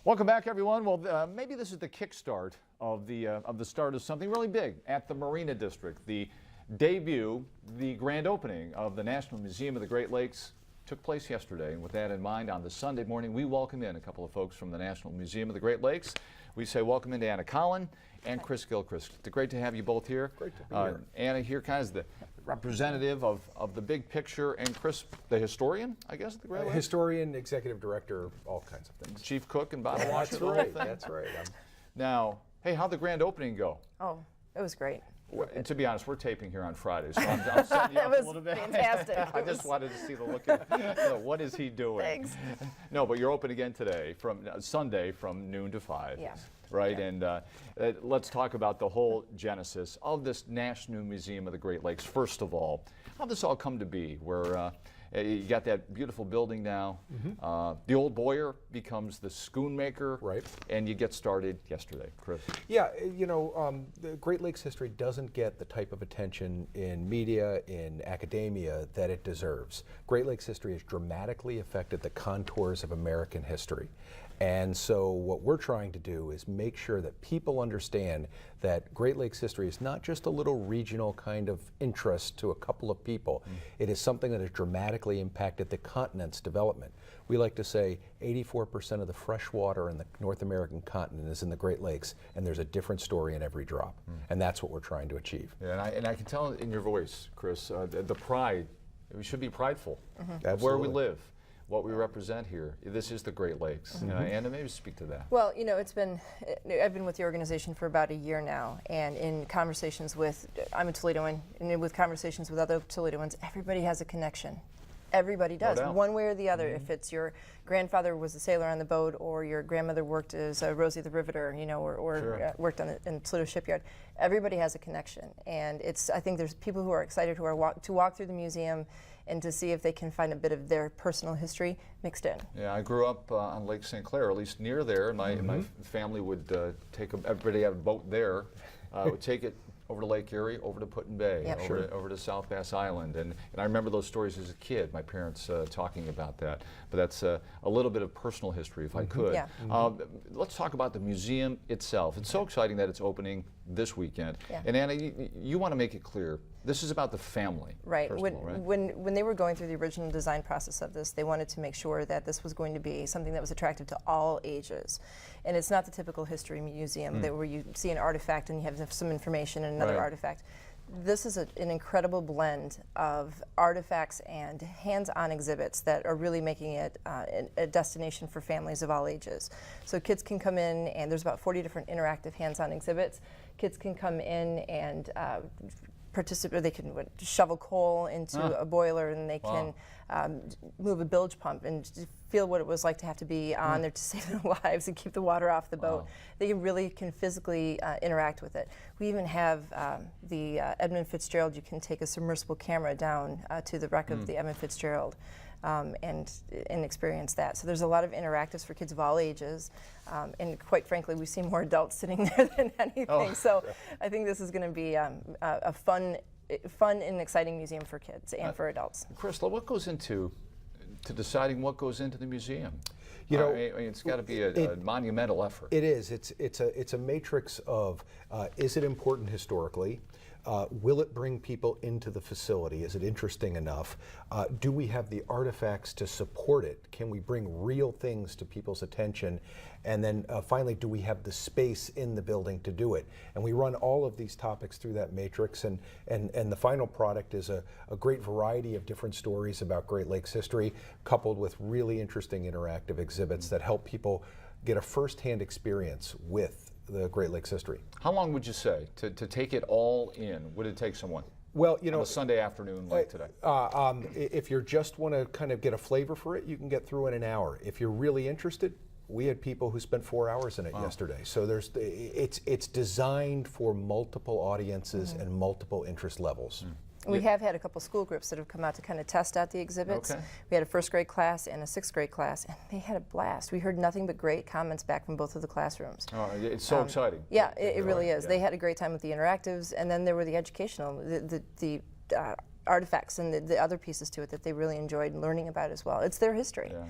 Welcome back, everyone. Well, maybe this is the kickstart of the start of something really big at the Marina District. The debut, the grand opening of the National Museum of the Great Lakes took place yesterday. And with that in mind, on this Sunday morning, we welcome in a couple of folks from the National Museum of the Great Lakes. We say welcome in to Anna Conklin and Chris Gilchrist. It's great to have you both here. Great to be here. Anna here, kind of the representative of the big picture, and Chris, the historian, I guess, at the Great Lakes? Historian, executive director, all kinds of things. Chief cook and bottle washer. That's right, that's right. Now, hey, how'd the grand opening go? Oh, it was great. And to be honest, we're taping here on Friday, so I'm setting you up a little bit. Fantastic. I just wanted to see the look at what is he doing? Thanks. No, but you're open again today, from Sunday from noon to 5. Yeah. Right, yeah. And let's talk about the whole genesis of this National Museum of the Great Lakes. First of all, how did this all come to be? Where you got that beautiful building now. Mm-hmm. The old Boyer becomes the Schoonmaker. Right. And you get started yesterday, Chris. Yeah, you know, the Great Lakes history doesn't get the type of attention in media, in academia, that it deserves. Great Lakes history has dramatically affected the contours of American history. And so what we're trying to do is make sure that people understand that Great Lakes history is not just a little regional kind of interest to a couple of people. It is something that has dramatically impacted the continent's development. We like to say 84% of the fresh water in the North American continent is in the Great Lakes, and there's a different story in every drop. And that's what we're trying to achieve. Yeah, and I can tell in your voice, Chris, the pride. We should be prideful of where we live, what we represent here. This is the Great Lakes. Anna, maybe speak to that. Well, you know, I've been with the organization for about a year now, and in conversations with, I'm a Toledoan, and with conversations with other Toledoans, everybody has a connection. Everybody does, one way or the other. If it's your grandfather was a sailor on the boat, or your grandmother worked as Rosie the Riveter, you know, or worked on in Toledo shipyard, everybody has a connection. And I think there's people who are excited to walk through the museum and to see if they can find a bit of their personal history mixed in. Yeah, I grew up on Lake St. Clair, at least near there, and my family would everybody had a boat there, would take it over to Lake Erie, over to Put-in Bay, Yep. over to South Bass Island. And I remember those stories as a kid, my parents talking about that. But that's a little bit of personal history, if I could. Yeah. Let's talk about the museum itself. It's so exciting that it's opening this weekend. Yeah. And Anna, you want to make it clear, this is about the family. Right. First of all, right? When they were going through the original design process of this, they wanted to make sure that this was going to be something that was attractive to all ages. And it's not the typical history museum where you see an artifact and you have some information and another artifact. This is an incredible blend of artifacts and hands-on exhibits that are really making it a destination for families of all ages. So kids can come in, and there's about 40 different interactive hands-on exhibits. Kids can come in and participate. They can shovel coal into a boiler, and they can move a bilge pump and feel what it was like to have to be on there to save their lives and keep the water off the boat. They really can physically interact with it. We even have the Edmund Fitzgerald. You can take a submersible camera down to the wreck of the Edmund Fitzgerald and experience that. So there's a lot of interactives for kids of all ages, and quite frankly, we see more adults sitting there than anything. So I think this is going to be a fun and exciting museum for kids and for adults. Chris, what goes into deciding what goes into the museum? You know, I mean, it's got to be a monumental effort. It is. It's a matrix of is it important historically? Will it bring people into the facility? Is it interesting enough? Do we have the artifacts to support it? Can we bring real things to people's attention? And then finally, do we have the space in the building to do it? And we run all of these topics through that matrix, and the final product is a great variety of different stories about Great Lakes history, coupled with really interesting interactive exhibits that help people get a first-hand experience with the Great Lakes history. How long would you say to take it all in? Would it take someone? Well, you know, on a Sunday afternoon like today. If you just want to kind of get a flavor for it, you can get through in an hour. If you're really interested, we had people who spent 4 hours in it yesterday. So it's designed for multiple audiences and multiple interest levels. We have had a couple school groups that have come out to kind of test out the exhibits. Okay. We had a first grade class and a sixth grade class, and they had a blast. We heard nothing but great comments back from both of the classrooms. Oh, it's so exciting. Yeah, it really is. Yeah. They had a great time with the interactives, and then there were the educational, the artifacts and the other pieces to it that they really enjoyed learning about as well. It's their history. Yeah.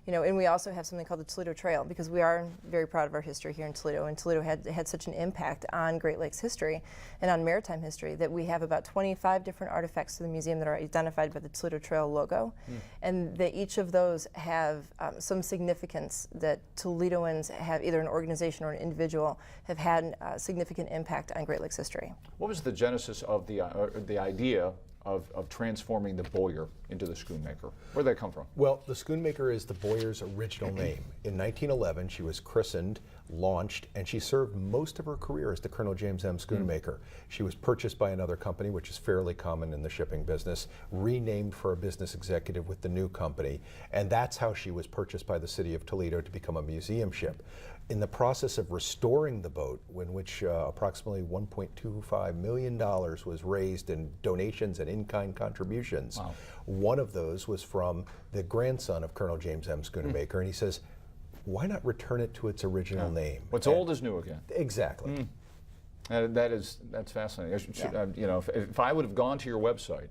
You know, and we also have something called the Toledo Trail, because we are very proud of our history here in Toledo, and Toledo had such an impact on Great Lakes history and on maritime history that we have about 25 different artifacts to the museum that are identified by the Toledo Trail logo, and that each of those have some significance that Toledoans have, either an organization or an individual, have had a significant impact on Great Lakes history. What was the genesis of the idea of transforming the Boyer into the Schoonmaker? Where'd that come from? Well, the Schoonmaker is the Boyer's original name. In 1911, she was christened, launched, and she served most of her career as the Colonel James M. Schoonmaker. She was purchased by another company, which is fairly common in the shipping business, renamed for a business executive with the new company, and that's how she was purchased by the city of Toledo to become a museum ship. In the process of restoring the boat, in which approximately $1.25 million was raised in donations and in-kind contributions, wow. One of those was from the grandson of Colonel James M. Schoonmaker, and he says, why not return it to its original name? What's old is new again. Exactly. That's fascinating. You know, if I would have gone to your website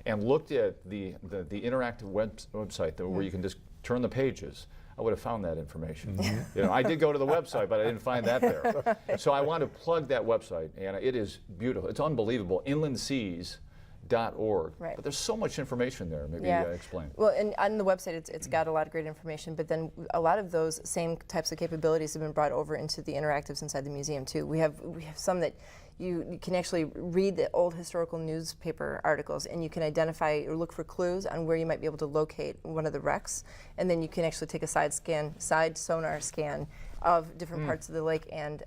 and looked at the interactive website where you can just turn the pages, I would have found that information. You know, I did go to the website, but I didn't find that there. So I want to plug that website, and it is beautiful. It's unbelievable. Inlandseas.org. Right. But there's so much information there. Maybe explain. Well, and on the website, it's got a lot of great information, but then a lot of those same types of capabilities have been brought over into the interactives inside the museum too. We have some that you can actually read the old historical newspaper articles, and you can identify or look for clues on where you might be able to locate one of the wrecks, and then you can actually take a side sonar scan of different parts of the lake and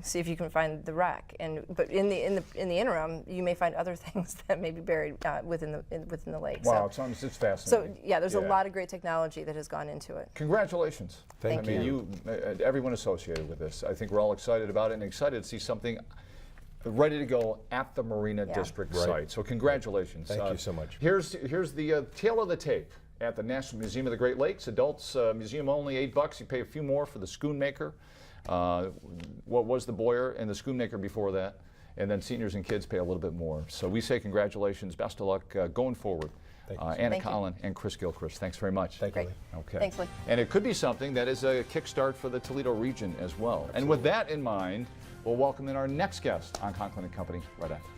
see if you can find the wreck. But in the interim, you may find other things that may be buried within the lake. Wow, it's fascinating. So yeah, there's a lot of great technology that has gone into it. Congratulations. Thank you. Everyone associated with this. I think we're all excited about it and excited to see something ready to go at the Marina District site. So congratulations. Thank you so much. Here's the tail of the tape at the National Museum of the Great Lakes. Adults museum only, $8. You pay a few more for the Schoonmaker. What was the Boyer and the Schoonmaker before that? And then seniors and kids pay a little bit more. So we say congratulations, best of luck going forward. Thank you. Anna Conklin and Chris Gilchrist, thanks very much. Thank you, Lee. Okay. Thanks, Lee. And it could be something that is a kickstart for the Toledo region as well. Absolutely. And with that in mind, we'll welcome in our next guest on Conklin & Company right after.